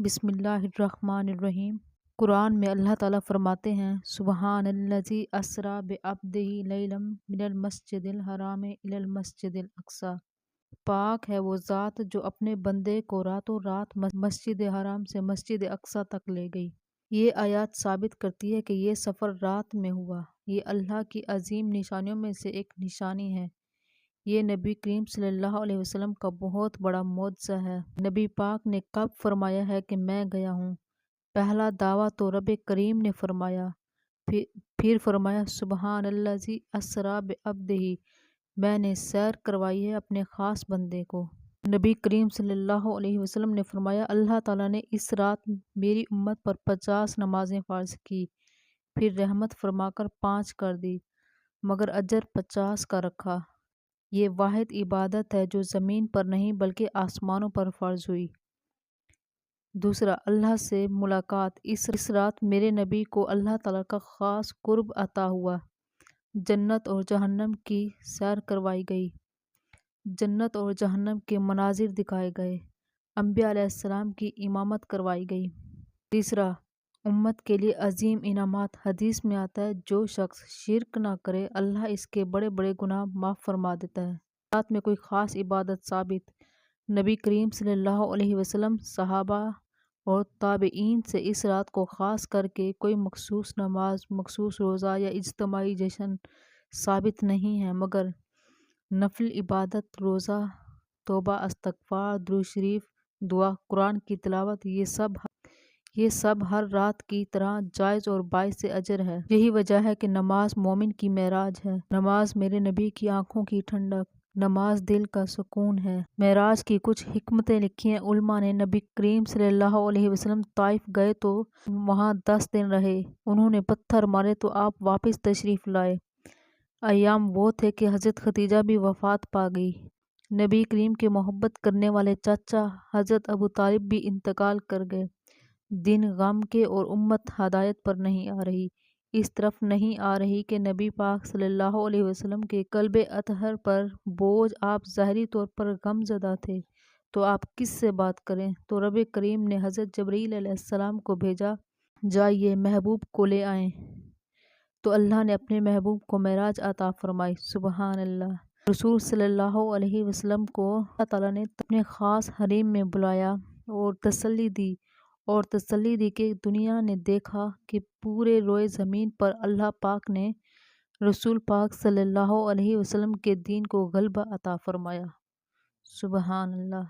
بسم اللہ الرحمن الرحیم۔ قرآن میں اللہ تعالیٰ فرماتے ہیں سبحان الذی اسریٰ بعبدہ لیلا من المسجد الحرام الی المسجد الاقصی۔ پاک ہے وہ ذات جو اپنے بندے کو راتوں رات مسجد حرام سے مسجد اقصی تک لے گئی۔ یہ آیات ثابت کرتی ہے کہ یہ سفر رات میں ہوا۔ یہ اللہ کی عظیم نشانیوں میں سے ایک نشانی ہے۔ یہ نبی کریم صلی اللہ علیہ وسلم کا بہت بڑا معجزہ ہے۔ نبی پاک نے کب فرمایا ہے کہ میں گیا ہوں؟ پہلا دعویٰ تو رب کریم نے فرمایا، پھر فرمایا سبحان الذی اسریٰ بعبدہ، میں نے سیر کروائی ہے اپنے خاص بندے کو۔ نبی کریم صلی اللہ علیہ وسلم نے فرمایا اللہ تعالیٰ نے اس رات میری امت پر 50 نمازیں فرض کی، پھر رحمت فرما کر 5 کر دی، مگر اجر 50 کا رکھا۔ یہ واحد عبادت ہے جو زمین پر نہیں بلکہ آسمانوں پر فرض ہوئی۔ دوسرا، اللہ سے ملاقات۔ اس رات میرے نبی کو اللہ تعالیٰ کا خاص قرب عطا ہوا۔ جنت اور جہنم کی سیر کروائی گئی، جنت اور جہنم کے مناظر دکھائے گئے، انبیاء علیہ السلام کی امامت کروائی گئی۔ تیسرا، امت کے لیے عظیم انعامات۔ حدیث میں آتا ہے جو شخص شرک نہ کرے اللہ اس کے بڑے بڑے گناہ معاف فرما دیتا ہے۔ رات میں کوئی خاص عبادت ثابت۔ نبی کریم صلی اللہ علیہ وسلم، صحابہ اور تابعین سے اس رات کو خاص کر کے کوئی مخصوص نماز، مخصوص روزہ یا اجتماعی جشن ثابت نہیں ہے، مگر نفل عبادت، روزہ، توبہ، استغفار، درود شریف، دعا، قرآن کی تلاوت، یہ سب ہر رات کی طرح جائز اور باعث اجر ہے۔ یہی وجہ ہے کہ نماز مومن کی معراج ہے۔ نماز میرے نبی کی آنکھوں کی ٹھنڈک، نماز دل کا سکون ہے۔ معراج کی کچھ حکمتیں لکھی ہیں علماء نے۔ نبی کریم صلی اللہ علیہ وسلم طائف گئے تو وہاں 10 دن رہے۔ انہوں نے پتھر مارے تو آپ واپس تشریف لائے۔ ایام وہ تھے کہ حضرت خدیجہ بھی وفات پا گئی۔ نبی کریم کے محبت کرنے والے چاچا حضرت ابو طالب بھی انتقال کر گئے۔ دن غم کے اور امت ہدایت پر نہیں آ رہی، اس طرف نہیں آ رہی کہ نبی پاک صلی اللہ علیہ وسلم کے قلب اطہر پر بوجھ، آپ ظاہری طور پر غم زدہ تھے، تو آپ کس سے بات کریں؟ تو رب کریم نے حضرت جبرائیل علیہ السلام کو بھیجا، جائیے محبوب کو لے آئیں۔ تو اللہ نے اپنے محبوب کو معراج عطا فرمائی۔ سبحان اللہ۔ رسول صلی اللہ علیہ وسلم کو اللہ تعالیٰ نے اپنے خاص حریم میں بلایا اور تسلی دی کہ دنیا نے دیکھا کہ پورے روئے زمین پر اللہ پاک نے رسول پاک صلی اللہ علیہ وسلم کے دین کو غلبہ عطا فرمایا۔ سبحان اللہ۔